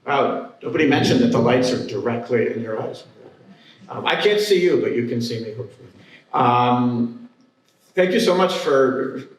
Wow, nobody mentioned that the lights are directly in your eyes. I can't see you, but you can see me, hopefully. Thank you so much,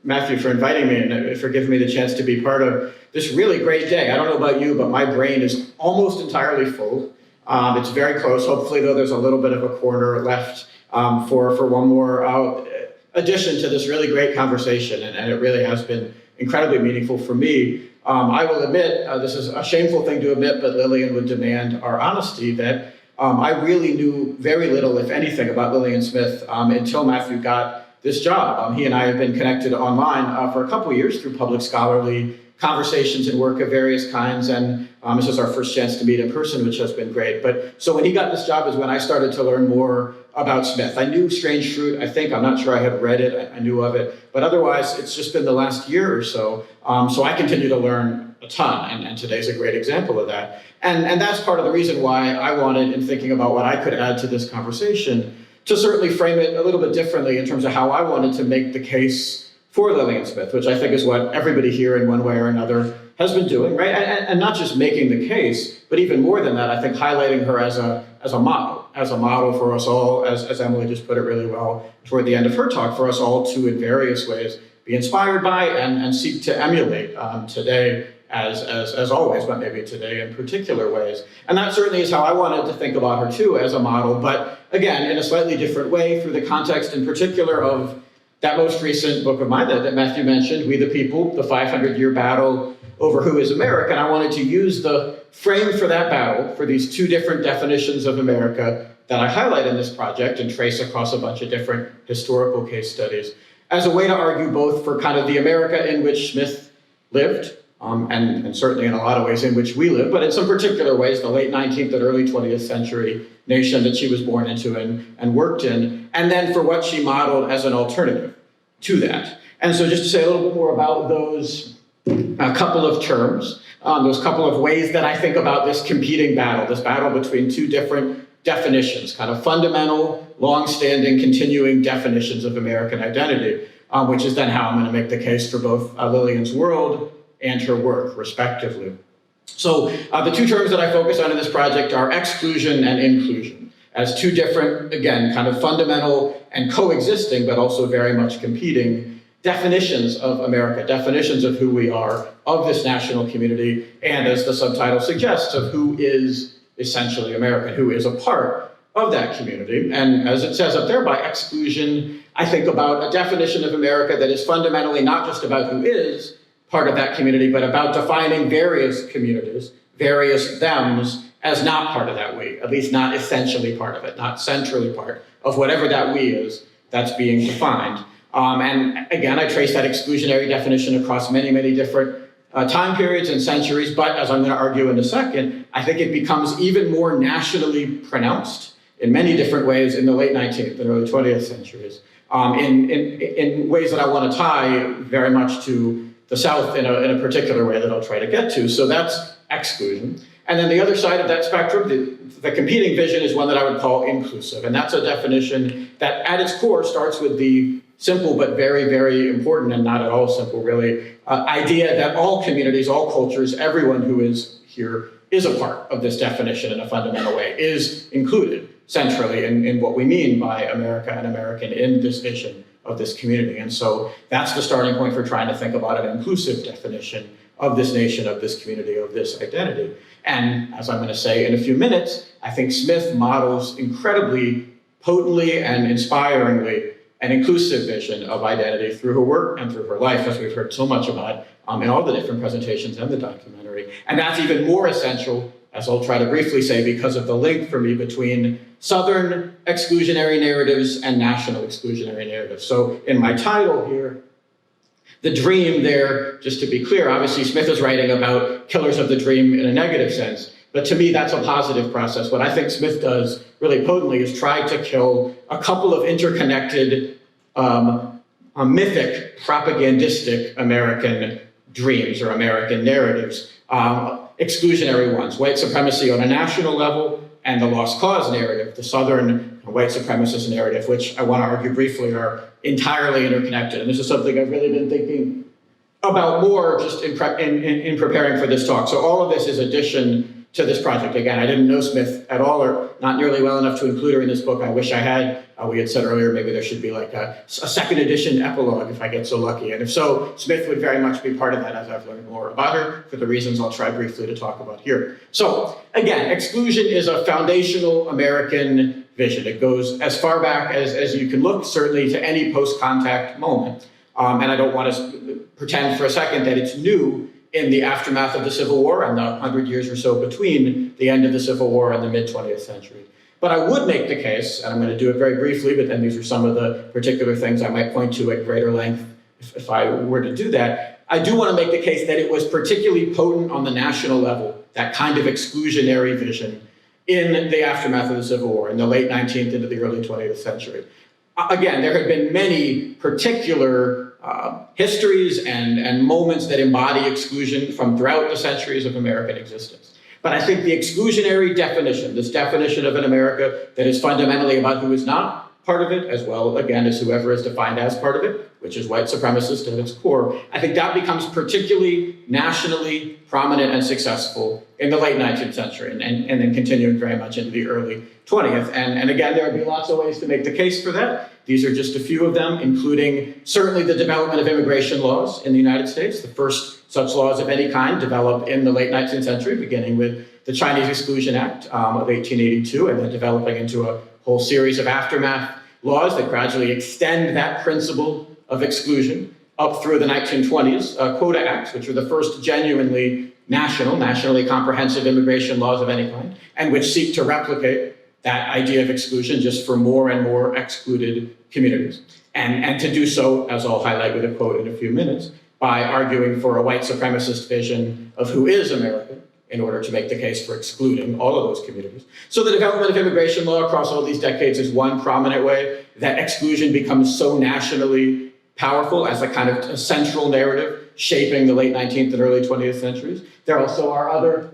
Matthew, for inviting me and for giving me the chance to be part of this really great day. I don't know about you, but my brain is almost entirely full. It's very close. Hopefully, though, there's a little bit of a corner left for one more addition to this really great conversation, and it really has been incredibly meaningful for me. I will admit, this is a shameful thing to admit, but Lillian would demand our honesty that I really knew very little, if anything, about Lillian Smith until Matthew got this job. He and I have been connected online for a couple of years through public scholarly conversations and work of various kinds, and this is our first chance to meet in person, which has been great. But so when he got this job is when I started to learn more about Smith. I knew Strange Fruit, I'm not sure I had read it, I knew of it, but otherwise it's just been the last year or so. So I continue to learn a ton, and today's a great example of that. And that's part of the reason why I wanted, in thinking about what I could add to this conversation, to certainly frame it a little bit differently in terms of how I wanted to make the case for Lillian Smith, which I think is what everybody here in one way or another has been doing, right? And not just making the case, but even more than that, I think highlighting her as a model for us all, as Emily just put it really well toward the end of her talk, for us all to, in various ways, be inspired by and seek to emulate today as always, but maybe today in particular ways. And that certainly is how I wanted to think about her too, as a model, but again, in a slightly different way, through the context in particular of that most recent book of mine that Matthew mentioned, We the People, the 500-year battle over who is America. And I wanted to use the frame for that battle, for these two different definitions of America that I highlight in this project and trace across a bunch of different historical case studies, as a way to argue both for kind of the America in which Smith lived, and certainly in a lot of ways in which we live, but in some particular ways, the late 19th and early 20th century nation that she was born into and worked in, and then for what she modeled as an alternative to that. And so just to say a little bit more about those couple of terms, those couple of ways that I think about this competing battle, this battle between two different definitions, kind of fundamental, long-standing, continuing definitions of American identity, which is then how I'm going to make the case for both Lillian's world and her work, respectively. So the two terms that I focus on in this project are exclusion and inclusion, as two different, again, kind of fundamental and coexisting, but also very much competing definitions of America, definitions of who we are, of this national community, and as the subtitle suggests, of who is essentially American, who is a part of that community. And as it says up there, by exclusion, I think about a definition of America that is fundamentally not just about who is part of that community, but about defining various communities, various thems, as not part of that we, at least not essentially part of it, not centrally part of whatever that we is that's being defined. And again, I trace that exclusionary definition across many, many different time periods and centuries, but as I'm going to argue in a second, I think it becomes even more nationally pronounced in many different ways in the late 19th and early 20th centuries, in ways that I want to tie very much to the South in a particular way that I'll try to get to. So that's exclusion. And then the other side of that spectrum, the competing vision, is one that I would call inclusive. And that's a definition that at its core starts with the simple but very, very important, and not at all simple really, idea that all communities, all cultures, everyone who is here is a part of this definition in a fundamental way, is included centrally in what we mean by America and American in this vision of this community. And so that's the starting point for trying to think about an inclusive definition of this nation, of this community, of this identity. And as I'm going to say in a few minutes, I think Smith models incredibly potently and inspiringly an inclusive vision of identity through her work and through her life, as we've heard so much about in all the different presentations and the documentary. And that's even more essential, as I'll try to briefly say, because of the link for me between Southern exclusionary narratives and national exclusionary narratives. So in my title here, the dream there, just to be clear, obviously Smith is writing about killers of the dream in a negative sense, but to me that's a positive process. What I think Smith does really potently is try to kill a couple of interconnected, mythic, propagandistic American dreams or American narratives, exclusionary ones, white supremacy on a national level, and the lost cause narrative, the Southern white supremacist narrative, which I want to argue briefly are entirely interconnected. And this is something I've really been thinking about more just in preparing for this talk. So all of this is addition to this project. Again, I didn't know Smith at all, or not nearly well enough to include her in this book. I wish I had. We had said earlier maybe there should be like a second edition epilogue if I get so lucky. And if so, Smith would very much be part of that as I've learned more about her for the reasons I'll try briefly to talk about here. So again, exclusion is a foundational American vision. It goes as far back as you can look, certainly to any post-contact moment. And I don't want to pretend for a second that it's new in the aftermath of the Civil War and the 100 years or so between the end of the Civil War and the mid-20th century. But I would make the case, and I'm going to do it very briefly, but then these are some of the particular things I might point to at greater length if I were to do that. I do want to make the case that it was particularly potent on the national level, that kind of exclusionary vision in the aftermath of the Civil War, in the late 19th into the early 20th century. Again, there have been many particular histories and moments that embody exclusion from throughout the centuries of American existence. But I think the exclusionary definition, this definition of an America that is fundamentally about who is not part of it, as well, again, as whoever is defined as part of it, which is white supremacist at its core, I think that becomes particularly nationally prominent and successful in the late 19th century and then continuing very much into the early 20th. And again, there would be lots of ways to make the case for that. These are just a few of them, including certainly the development of immigration laws in the United States. The first such laws of any kind developed in the late 19th century, beginning with the Chinese Exclusion Act of 1882, and then developing into a whole series of aftermath laws that gradually extend that principle of exclusion up through the 1920s, Quota Acts, which are the first genuinely nationally comprehensive immigration laws of any kind, and which seek to replicate that idea of exclusion just for more and more excluded communities. And to do so, as I'll highlight with a quote in a few minutes, by arguing for a white supremacist vision of who is America in order to make the case for excluding all of those communities. So the development of immigration law across all these decades is one prominent way that exclusion becomes so nationally powerful as a kind of a central narrative shaping the late 19th and early 20th centuries. There also are other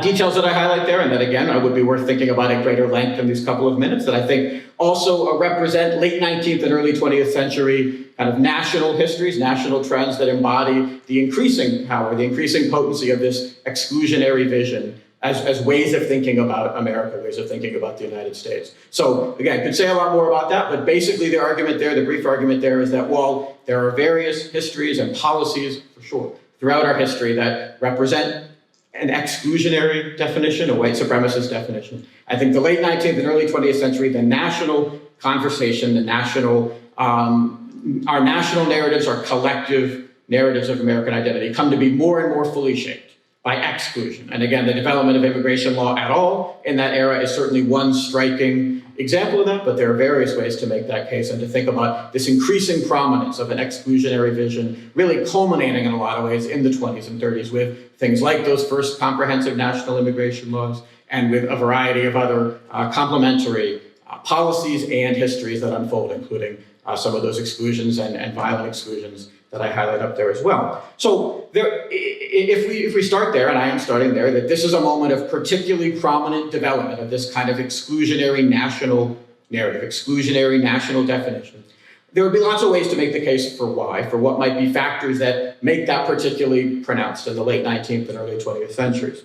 details that I highlight there, and that again, I would be worth thinking about at greater length in these couple of minutes, that I think also represent late 19th and early 20th century kind of national histories, national trends that embody the increasing power, the increasing potency of this exclusionary vision as ways of thinking about America, ways of thinking about the United States. So again, I could say a lot more about that, but basically the argument there, the brief argument there, is that while there are various histories and policies, for sure, throughout our history that represent an exclusionary definition, a white supremacist definition, I think the late 19th and early 20th century, the national conversation, the national, our national narratives, our collective narratives of American identity come to be more and more fully shaped by exclusion. And again, the development of immigration law at all in that era is certainly one striking example of that, but there are various ways to make that case and to think about this increasing prominence of an exclusionary vision, really culminating in a lot of ways in the 20s and 30s with things like those first comprehensive national immigration laws and with a variety of other complementary policies and histories that unfold, including some of those exclusions and violent exclusions that I highlight up there as well. So there, if we start there, and I am starting there, that this is a moment of particularly prominent development of this kind of exclusionary national narrative, exclusionary national definition. There would be lots of ways to make the case for why, for what might be factors that make that particularly pronounced in the late 19th and early 20th centuries.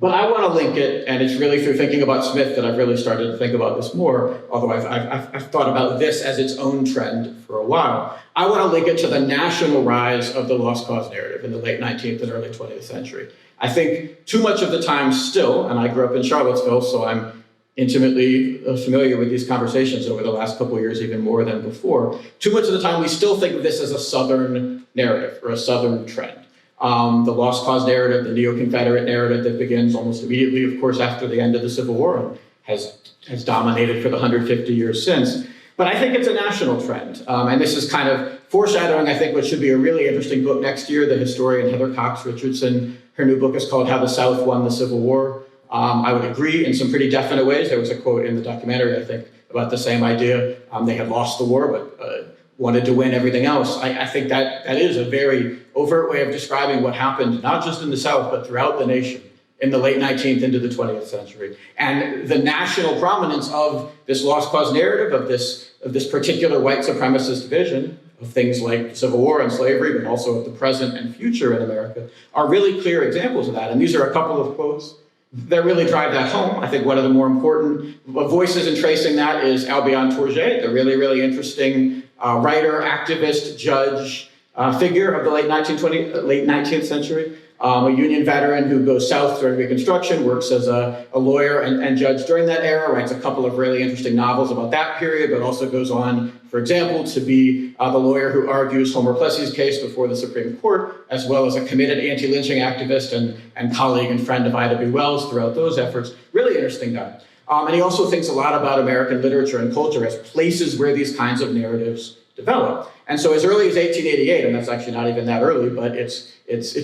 But I want to link it, and it's really through thinking about Smith that I've really started to think about this more, although I've thought about this as its own trend for a while. I want to link it to the national rise of the lost cause narrative in the late 19th and early 20th century. I think too much of the time still, and I grew up in Charlottesville, so I'm intimately familiar with these conversations over the last couple of years, even more than before. Too much of the time we still think of this as a Southern narrative or a Southern trend. The lost cause narrative, the neo-Confederate narrative that begins almost immediately, of course, after the end of the Civil War and has dominated for the 150 years since. But I think it's a national trend. And this is kind of foreshadowing, I think, what should be a really interesting book next year. The historian Heather Cox Richardson, her new book is called How the South Won the Civil War. I would agree in some pretty definite ways. There was a quote in the documentary, I think, about the same idea. They had lost the war, but wanted to win everything else. I think that is a very overt way of describing what happened, not just in the South, but throughout the nation in the late 19th into the 20th century. And the national prominence of this lost cause narrative, of this particular white supremacist vision, of things like the Civil War and slavery, but also of the present and future in America, are really clear examples of that. And these are a couple of quotes that really drive that home. I think one of the more important voices in tracing that is Albion Tourget, the really, really interesting writer, activist, judge figure of the late 19th century. A Union veteran who goes south during Reconstruction, works as a lawyer and judge during that era, writes a couple of really interesting novels about that period, but also goes on, for example, to be the lawyer who argues Homer Plessy's case before the Supreme Court, as well as a committed anti-lynching activist and colleague and friend of Ida B. Wells throughout those efforts. Really interesting guy. And he also thinks a lot about American literature and culture as places where these kinds of narratives develop. And so as early as 1888, and that's actually not even that early, but it's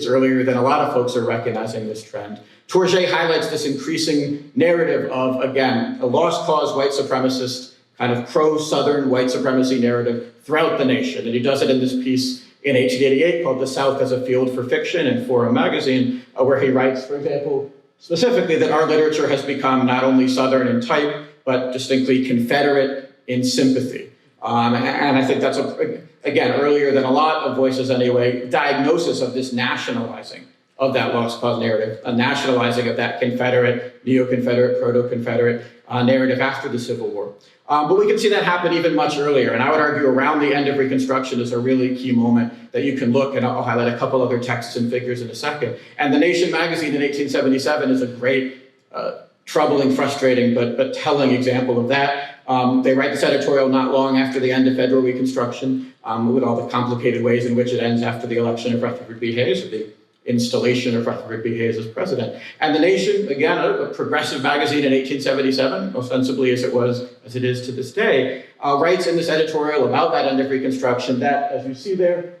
earlier than a lot of folks are recognizing this trend, Tourget highlights this increasing narrative of, again, a lost cause white supremacist, kind of pro-Southern white supremacy narrative throughout the nation. And he does it in this piece in 1888 called The South as a Field for Fiction in Forum magazine, where he writes, for example, specifically that our literature has become not only Southern in type, but distinctly Confederate in sympathy. And I think that's, again, earlier than a lot of voices anyway, diagnosis of this nationalizing of that lost cause narrative, a nationalizing of that Confederate, neo-Confederate, proto-Confederate narrative after the Civil War. But we can see that happen even much earlier. And I would argue around the end of Reconstruction is a really key moment that you can look, and I'll highlight a couple other texts and figures in a second. And The Nation magazine in 1877 is a great, troubling, frustrating, but telling example of that. They write this editorial not long after the end of federal Reconstruction, with all the complicated ways in which it ends after the election of Rutherford B. Hayes, or the installation of Rutherford B. Hayes as president. And The Nation, again, a progressive magazine in 1877, ostensibly as it is to this day, writes in this editorial about that end of Reconstruction that, as you see there,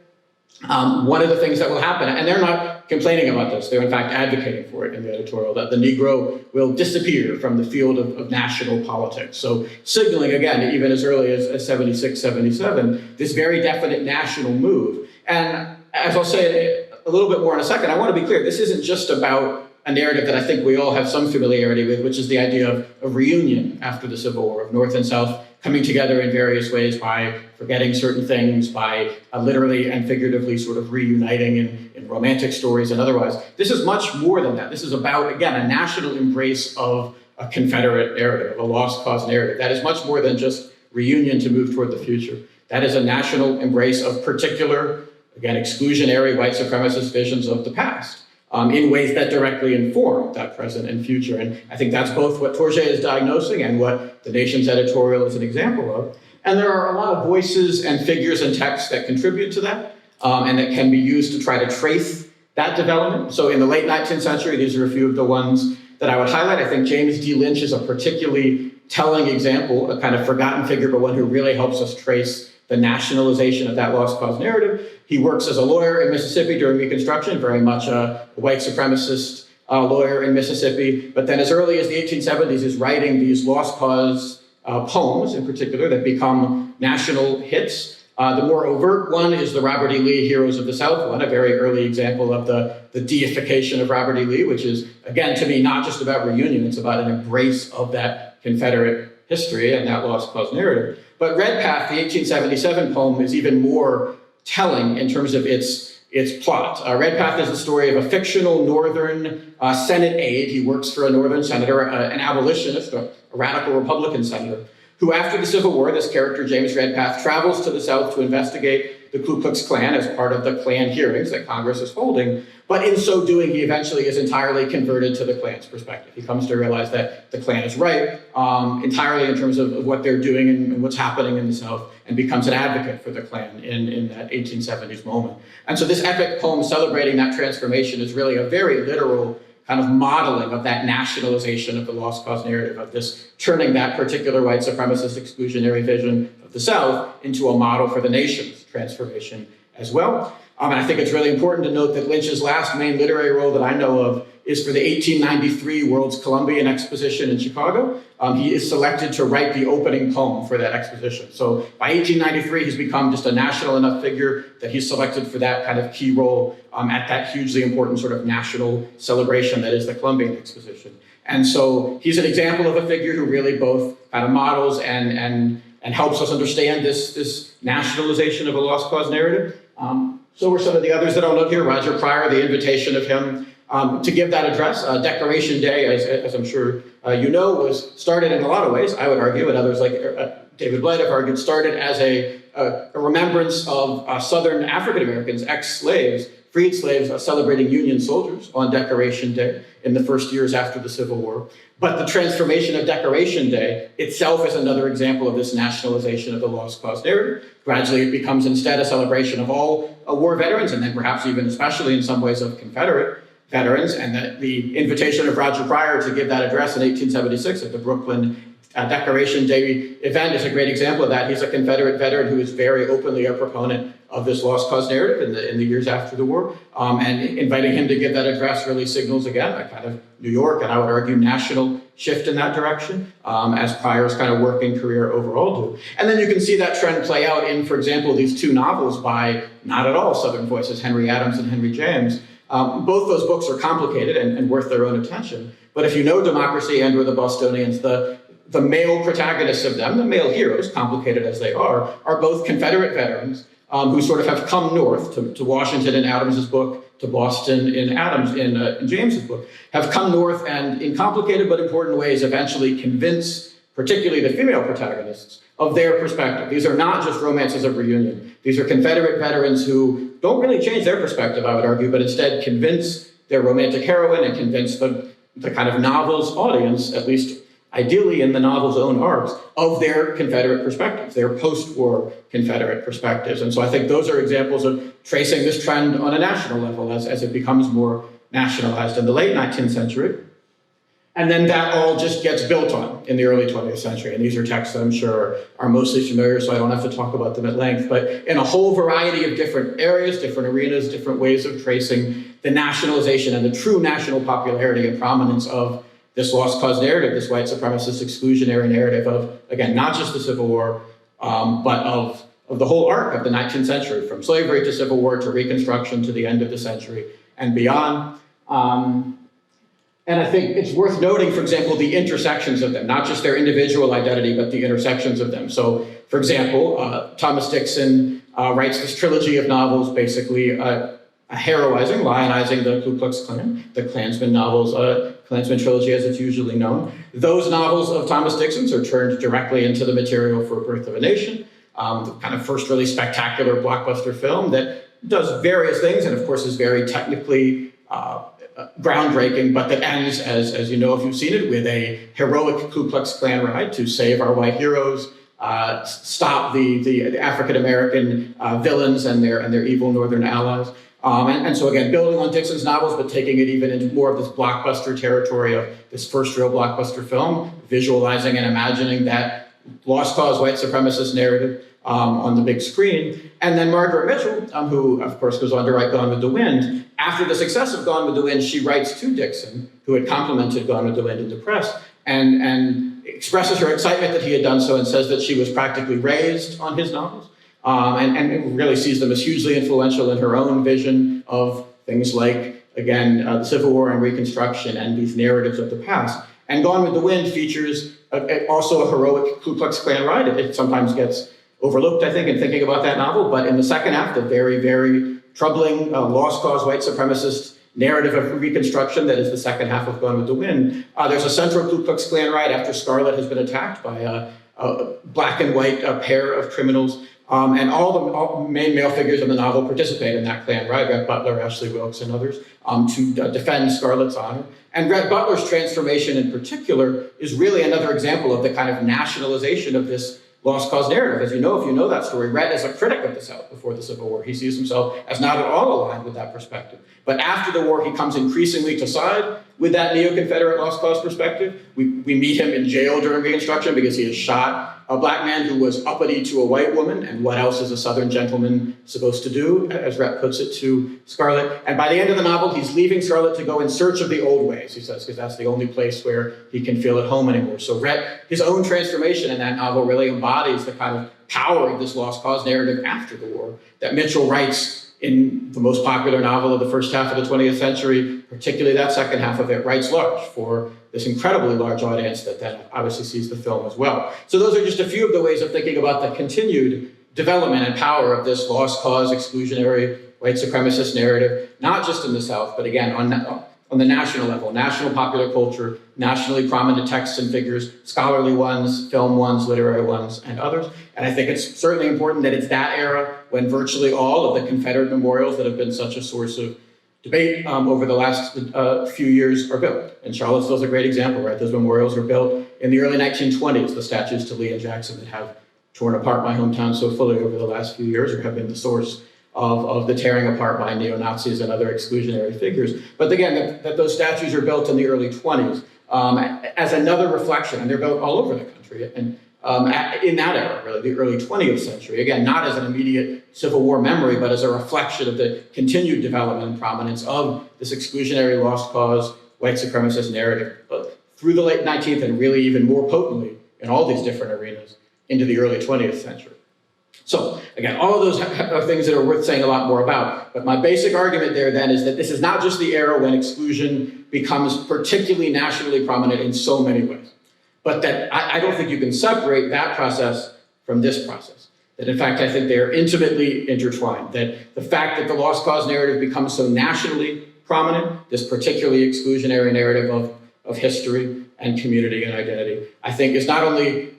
one of the things that will happen, and they're not complaining about this, they're in fact advocating for it in the editorial, that the Negro will disappear from the field of national politics. So signaling, again, even as early as 76, 77, this very definite national move. And as I'll say a little bit more in a second, I want to be clear, this isn't just about a narrative that I think we all have some familiarity with, which is the idea of reunion after the Civil War, of North and South coming together in various ways by forgetting certain things, by literally and figuratively sort of reuniting in romantic stories and otherwise. This is much more than that. This is about, again, a national embrace of a Confederate narrative, a lost cause narrative. That is much more than just reunion to move toward the future. That is a national embrace of particular, again, exclusionary white supremacist visions of the past. In ways that directly inform that present and future. And I think that's both what Tourget is diagnosing and what The Nation's editorial is an example of. And there are a lot of voices and figures and texts that contribute to that, and that can be used to try to trace that development. So in the late 19th century, these are a few of the ones that I would highlight. I think James D. Lynch is a particularly telling example, a kind of forgotten figure, but one who really helps us trace the nationalization of that lost cause narrative. He works as a lawyer in Mississippi during Reconstruction, very much a white supremacist lawyer in Mississippi. But then as early as the 1870s, is writing these lost cause poems in particular that become national hits. The more overt one is the Robert E. Lee Heroes of the South one, a very early example of the deification of Robert E. Lee, which is, again, to me, not just about reunion, it's about an embrace of that Confederate history and that lost cause narrative. But Redpath, the 1877 poem, is even more telling in terms of its plot. Redpath is the story of a fictional Northern Senate aide. He works for a Northern senator, an abolitionist, a radical Republican senator, who after the Civil War, this character, James Redpath, travels to the South to investigate the Ku Klux Klan as part of the Klan hearings that Congress is holding. But in so doing, he eventually is entirely converted to the Klan's perspective. He comes to realize that the Klan is right entirely in terms of what they're doing and what's happening in the South, and becomes an advocate for the Klan in that 1870s moment. And so this epic poem celebrating that transformation is really a very literal kind of modeling of that nationalization of the lost cause narrative, of this turning that particular white supremacist exclusionary vision of the South into a model for the nation's transformation as well. And I think it's really important to note that Lynch's last main literary role that I know of is for the 1893 World's Columbian Exposition in Chicago. He is selected to write the opening poem for that exposition. So by 1893, he's become just a national enough figure that he's selected for that kind of key role at that hugely important sort of national celebration that is the Columbian Exposition. And so he's an example of a figure who really both kind of models and and helps us understand this nationalization of a lost cause narrative. So were some of the others that I'll note here. Roger Pryor, the invitation of him to give that address. Declaration Day, as I'm sure you know, was started in a lot of ways, I would argue, and others like David Blight have argued, started as a remembrance of Southern African Americans, ex-slaves, freed slaves, celebrating Union soldiers on Decoration Day in the first years after the Civil War. But the transformation of Decoration Day itself is another example of this nationalization of the lost cause narrative. Gradually, it becomes instead a celebration of all war veterans, and then perhaps even especially in some ways of Confederate veterans. And the invitation of Roger Pryor to give that address in 1876 at the Brooklyn Decoration Day event is a great example of that. He's a Confederate veteran who is very openly a proponent of this lost cause narrative in the years after the war. And inviting him to give that address really signals, again, a kind of New York, and I would argue national shift in that direction, as Pryor's kind of working career overall do. And then you can see that trend play out in, for example, these two novels by not at all Southern voices, Henry Adams and Henry James. Both those books are complicated and worth their own attention. But if you know Democracy and or the Bostonians, the male protagonists of them, the male heroes, complicated as they are both Confederate veterans who sort of have come north to Washington in Adams's book, to Boston in James's book, have come north and in complicated but important ways eventually convince, particularly the female protagonists, of their perspective. These are not just romances of reunion. These are Confederate veterans who don't really change their perspective, I would argue, but instead convince their romantic heroine and convince the kind of novel's audience, at least ideally in the novel's own arcs, of their Confederate perspectives, their post-war Confederate perspectives. And so I think those are examples of tracing this trend on a national level as it becomes more nationalized in the late 19th century. And then that all just gets built on in the early 20th century. And these are texts that I'm sure are mostly familiar, so I don't have to talk about them at length. But in a whole variety of different areas, different arenas, different ways of tracing the nationalization and the true national popularity and prominence of this lost cause narrative, this white supremacist exclusionary narrative of, again, not just the Civil War, but of the whole arc of the 19th century, from slavery to Civil War to Reconstruction to the end of the century and beyond. And I think it's worth noting, for example, the intersections of them, not just their individual identity, but the intersections of them. So, for example, Thomas Dixon writes this trilogy of novels, basically heroizing, lionizing the Ku Klux Klan, the Klansman novels, Klansman trilogy as it's usually known. Those novels of Thomas Dixon's are turned directly into the material for Birth of a Nation, the kind of first really spectacular blockbuster film that does various things and of course is very technically groundbreaking, but that ends, as you know if you've seen it, with a heroic Ku Klux Klan ride to save our white heroes, stop the African-American villains and their evil northern allies. And so again, building on Dixon's novels, but taking it even into more of this blockbuster territory of this first real blockbuster film, visualizing and imagining that lost cause white supremacist narrative on the big screen. And then Margaret Mitchell, who of course goes on to write Gone with the Wind, after the success of Gone with the Wind, she writes to Dixon, who had complimented Gone with the Wind in the press, and expresses her excitement that he had done so and says that she was practically raised on his novels. And really sees them as hugely influential in her own vision of things like, again, the Civil War and Reconstruction and these narratives of the past. And Gone with the Wind features also a heroic Ku Klux Klan ride. It sometimes gets overlooked, I think, in thinking about that novel, but in the second act, the very, very troubling lost cause white supremacist narrative of Reconstruction that is the second half of Gone with the Wind. There's a central Ku Klux Klan ride after Scarlett has been attacked by a black and white pair of criminals. And all the main male figures in the novel participate in that Klan ride, Rhett Butler, Ashley Wilkes, and others, to defend Scarlett's honor. And Rhett Butler's transformation in particular is really another example of the kind of nationalization of this lost cause narrative. As you know, if you know that story, Rhett is a critic of the South before the Civil War. He sees himself as not at all aligned with that perspective. But after the war, he comes increasingly to side with that neo-Confederate lost cause perspective. We meet him in jail during Reconstruction because he has shot a black man who was uppity to a white woman, and what else is a Southern gentleman supposed to do, as Rhett puts it to Scarlett. And by the end of the novel, he's leaving Scarlett to go in search of the old ways, he says, because that's the only place where he can feel at home anymore. So Rhett, his own transformation in that novel really embodies the kind of power of this lost cause narrative after the war that Mitchell writes in the most popular novel of the first half of the 20th century, particularly that second half of it, writes large for this incredibly large audience that then obviously sees the film as well. So those are just a few of the ways of thinking about the continued development and power of this lost cause, exclusionary, white supremacist narrative, not just in the South, but again, on the national level, national popular culture, nationally prominent texts and figures, scholarly ones, film ones, literary ones, and others. And I think it's certainly important that it's that era when virtually all of the Confederate memorials that have been such a source of debate over the last few years are built. And Charlottesville's a great example, right? Those memorials were built in the early 1920s, the statues to Lee and Jackson that have torn apart my hometown so fully over the last few years, or have been the source of the tearing apart by neo-Nazis and other exclusionary figures. But again, that those statues are built in the early 20s as another reflection, and they're built all over the country. And in that era, really, the early 20th century, again, not as an immediate Civil War memory, but as a reflection of the continued development and prominence of this exclusionary lost cause, white supremacist narrative through the late 19th and really even more potently in all these different arenas into the early 20th century. So again, all of those are things that are worth saying a lot more about. But my basic argument there then is that this is not just the era when exclusion becomes particularly nationally prominent in so many ways, but that I don't think you can separate that process from this process. That in fact, I think they are intimately intertwined. That the fact that the lost cause narrative becomes so nationally prominent, this particularly exclusionary narrative of history and community and identity, I think is not only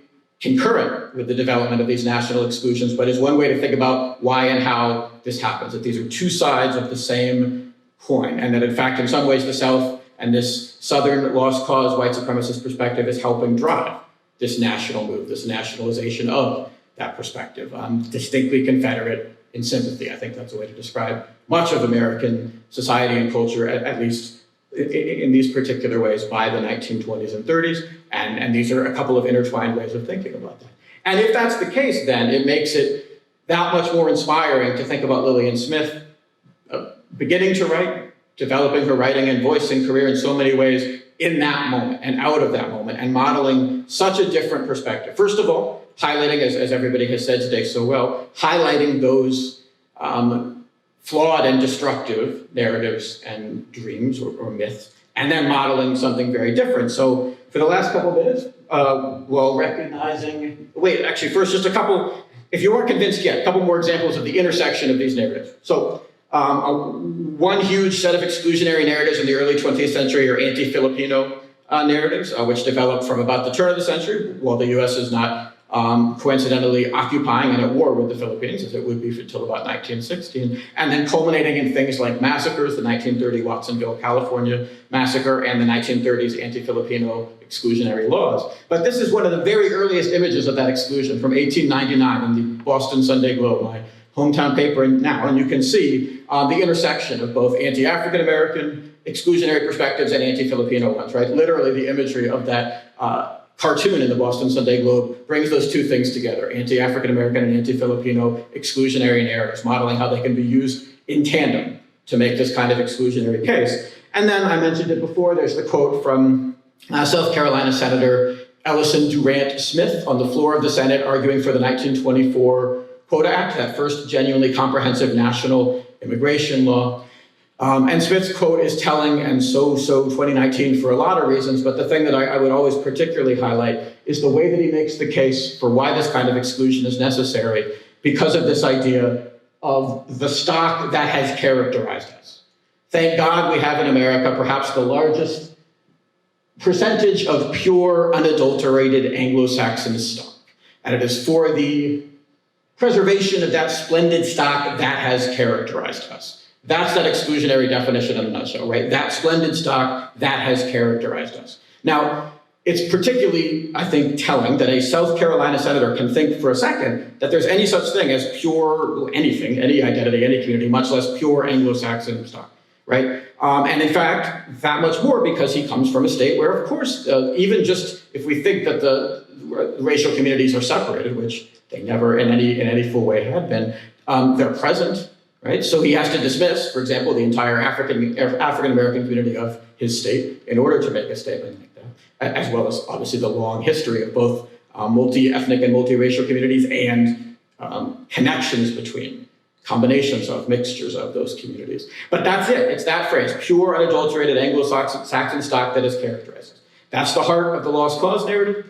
concurrent with the development of these national exclusions, but is one way to think about why and how this happens, that these are two sides of the same coin, and that in fact, in some ways, the South and this Southern lost cause white supremacist perspective is helping drive this national move, this nationalization of that perspective, distinctly Confederate in sympathy. I think that's a way to describe much of American society and culture, at least in these particular ways by the 1920s and 30s, and these are a couple of intertwined ways of thinking about that. And if that's the case, then it makes it that much more inspiring to think about Lillian Smith beginning to write, developing her writing and voicing career in so many ways in that moment and out of that moment, and modeling such a different perspective. First of all, highlighting, as everybody has said today so well, highlighting those flawed and destructive narratives and dreams or myths, and then modeling something very different. So for the last couple minutes, while recognizing, first just a couple, if you weren't convinced yet, a couple more examples of the intersection of these narratives. So one huge set of exclusionary narratives in the early 20th century are anti-Filipino narratives, which developed from about the turn of the century, while the US is not coincidentally occupying and at war with the Philippines, as it would be until about 1916, and then culminating in things like massacres, the 1930 Watsonville, California massacre, and the 1930s anti-Filipino exclusionary laws. But this is one of the very earliest images of that exclusion from 1899 in the Boston Sunday Globe, my hometown paper now, and you can see the intersection of both anti-African American exclusionary perspectives and anti-Filipino ones, right? Literally the imagery of that cartoon in the Boston Sunday Globe brings those two things together, anti-African American and anti-Filipino exclusionary narratives, modeling how they can be used in tandem to make this kind of exclusionary case. And then I mentioned it before, there's the quote from South Carolina Senator Allison Durant Smith on the floor of the Senate arguing for the 1924 Quota Act, that first genuinely comprehensive national immigration law. And Smith's quote is telling and so 2019 for a lot of reasons, but the thing that I would always particularly highlight is the way that he makes the case for why this kind of exclusion is necessary because of this idea of the stock that has characterized us. Thank God we have in America perhaps the largest percentage of pure, unadulterated Anglo-Saxon stock. And it is for the preservation of that splendid stock that has characterized us. That's that exclusionary definition in a nutshell, right? That splendid stock that has characterized us. Now, it's particularly, I think, telling that a South Carolina senator can think for a second that there's any such thing as pure anything, any identity, any community, much less pure Anglo-Saxon stock, right? And in fact, that much more because he comes from a state where, of course, even just if we think that the racial communities are separated, which they never in any full way had been, they're present. Right? So he has to dismiss, for example, the entire African-American community of his state in order to make a statement like that, as well as obviously the long history of both multi-ethnic and multiracial communities and connections between combinations of, mixtures of those communities. But that's it. It's that phrase, pure, unadulterated Anglo-Saxon stock that is characterized. That's the heart of the lost cause narrative,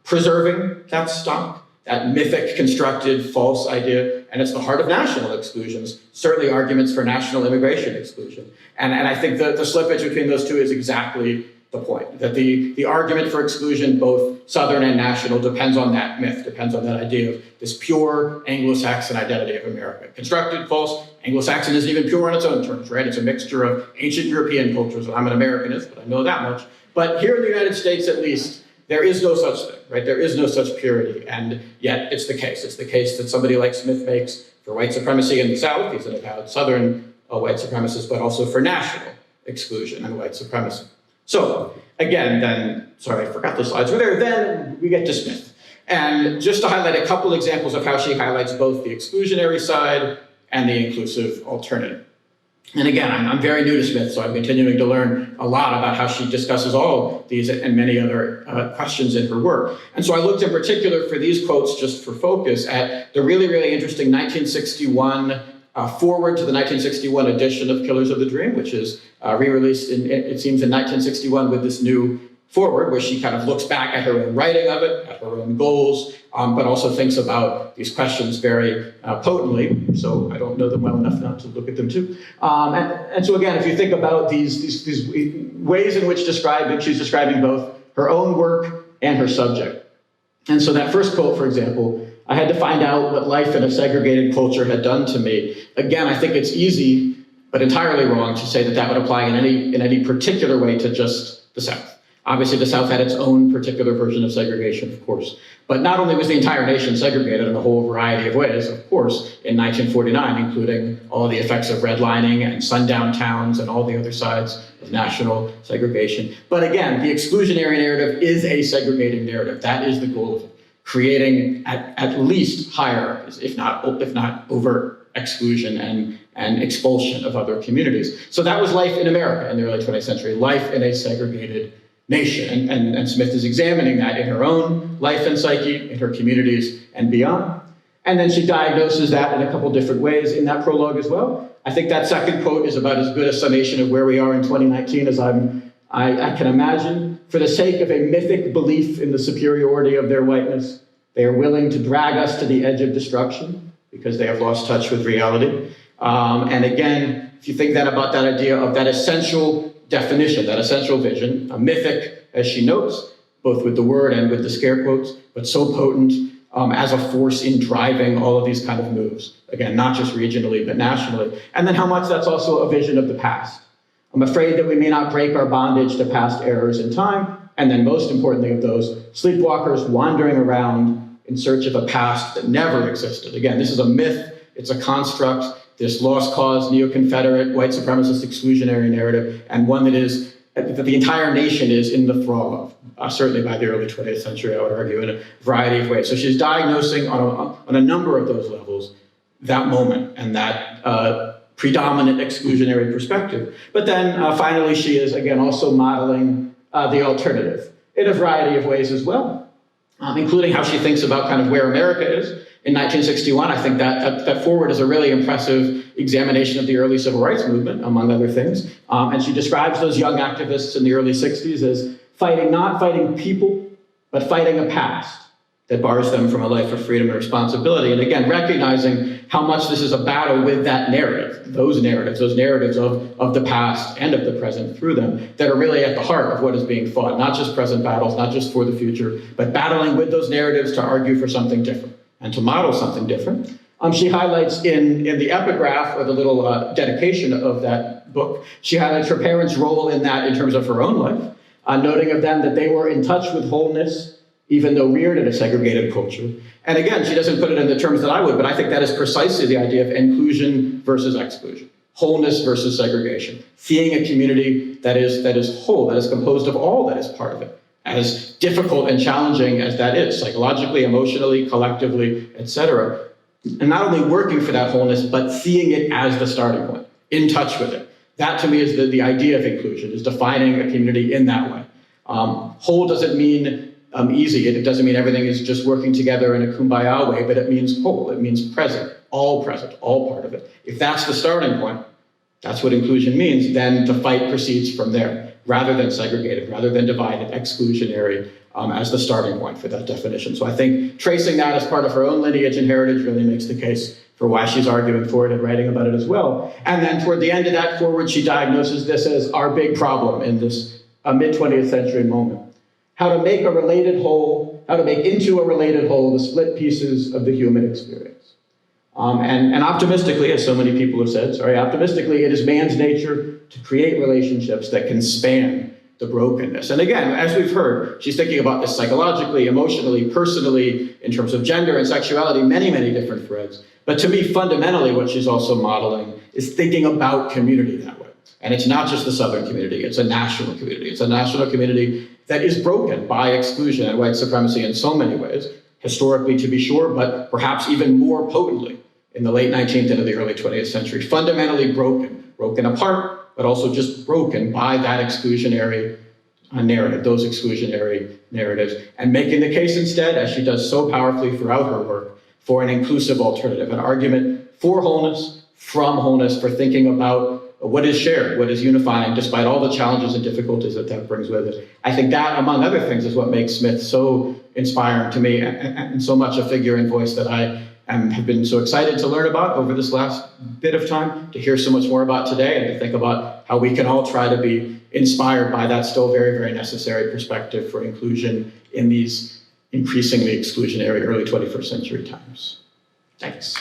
preserving that stock, that mythic, constructed, false idea, and it's the heart of national exclusions, certainly arguments for national immigration exclusion. And I think the slippage between those two is exactly the point, that the argument for exclusion, both Southern and national, depends on that myth, depends on that idea of this pure Anglo-Saxon identity of America. Constructed, false, Anglo-Saxon isn't even pure on its own terms, right? It's a mixture of ancient European cultures. I'm an Americanist, but I know that much. But here in the United States, at least, there is no such thing, right? There is no such purity, and yet it's the case. It's the case that somebody like Smith makes for white supremacy in the South. He's an avowed Southern white supremacist, but also for national exclusion and white supremacy. So again, then, sorry, I forgot the slides were there. Then we get to Smith. And just to highlight a couple examples of how she highlights both the exclusionary side and the inclusive alternative. And again, I'm very new to Smith, so I'm continuing to learn a lot about how she discusses all these and many other questions in her work. And so I looked in particular for these quotes, just for focus, at the really, really interesting 1961 forward to the 1961 edition of Killers of the Dream, which is re-released, it seems, in 1961 with this new forward, where she kind of looks back at her own writing of it, at her own goals, but also thinks about these questions very potently. So I don't know them well enough not to look at them too. And so again, if you think about these ways in which she's describing both her own work and her subject. And so that first quote, for example, I had to find out what life in a segregated culture had done to me. Again, I think it's easy, but entirely wrong to say that that would apply in any particular way to just the South. Obviously, the South had its own particular version of segregation, of course. But not only was the entire nation segregated in a whole variety of ways, of course, in 1949, including all the effects of redlining and sundown towns and all the other sides of national segregation. But again, the exclusionary narrative is a segregating narrative. That is the goal of it. Creating at least hierarchies, if not overt exclusion and expulsion of other communities. So that was life in America in the early 20th century, life in a segregated nation. And Smith is examining that in her own life and psyche, in her communities and beyond. And then she diagnoses that in a couple different ways in that prologue as well. I think that second quote is about as good a summation of where we are in 2019 as I can imagine. For the sake of a mythic belief in the superiority of their whiteness, they are willing to drag us to the edge of destruction because they have lost touch with reality. And again, if you think then about that idea of that essential definition, that essential vision, a mythic, as she notes, both with the word and with the scare quotes, but so potent as a force in driving all of these kind of moves. Again, not just regionally, but nationally. And then how much that's also a vision of the past. I'm afraid that we may not break our bondage to past errors in time, and then most importantly of those, sleepwalkers wandering around in search of a past that never existed. Again, this is a myth, it's a construct, this lost cause, neo-Confederate, white supremacist exclusionary narrative, and one that the entire nation is in the thrall of, certainly by the early 20th century, I would argue, in a variety of ways. So she's diagnosing on a number of those levels that moment and that predominant exclusionary perspective. But then finally, she is, again, also modeling the alternative in a variety of ways as well, including how she thinks about kind of where America is. In 1961, I think that forward is a really impressive examination of the early civil rights movement, among other things. And she describes those young activists in the early 60s as not fighting people, but fighting a past that bars them from a life of freedom and responsibility. And again, recognizing how much this is a battle with that narrative, those narratives of the past and of the present through them, that are really at the heart of what is being fought, not just present battles, not just for the future, but battling with those narratives to argue for something different and to model something different. She highlights in the epigraph, or the little dedication of that book, she highlights her parents' role in that in terms of her own life, noting of them that they were in touch with wholeness, even though reared in a segregated culture. And again, she doesn't put it in the terms that I would, but I think that is precisely the idea of inclusion versus exclusion, wholeness versus segregation, seeing a community that is whole, that is composed of all that is part of it, as difficult and challenging as that is, psychologically, emotionally, collectively, etc. And not only working for that wholeness, but seeing it as the starting point, in touch with it. That to me is the idea of inclusion, is defining a community in that way. Whole doesn't mean easy. It doesn't mean everything is just working together in a kumbaya way, but it means whole, it means present, all part of it. If that's the starting point, that's what inclusion means, then the fight proceeds from there, rather than segregated, rather than divided, exclusionary, as the starting point for that definition. So I think tracing that as part of her own lineage and heritage really makes the case for why she's arguing for it and writing about it as well. And then toward the end of that foreword, she diagnoses this as our big problem in this mid-20th century moment. How to make a related whole, how to make into a related whole the split pieces of the human experience. And optimistically, as so many people have said, optimistically, it is man's nature to create relationships that can span the brokenness. And again, as we've heard, she's thinking about this psychologically, emotionally, personally, in terms of gender and sexuality, many, many different threads. But to me, fundamentally, what she's also modeling is thinking about community that way. And it's not just the Southern community, it's a national community. It's a national community that is broken by exclusion and white supremacy in so many ways, historically to be sure, but perhaps even more potently in the late 19th and the early 20th century. Fundamentally broken apart, but also just broken by that exclusionary narrative, those exclusionary narratives, and making the case instead, as she does so powerfully throughout her work, for an inclusive alternative, an argument for wholeness, from wholeness, for thinking about what is shared, what is unifying, despite all the challenges and difficulties that that brings with it. I think that, among other things, is what makes Smith so inspiring to me and so much a figure and voice that I have been so excited to learn about over this last bit of time, to hear so much more about today, and to think about how we can all try to be inspired by that still very, very necessary perspective for inclusion in these increasingly exclusionary early 21st century times. Thanks.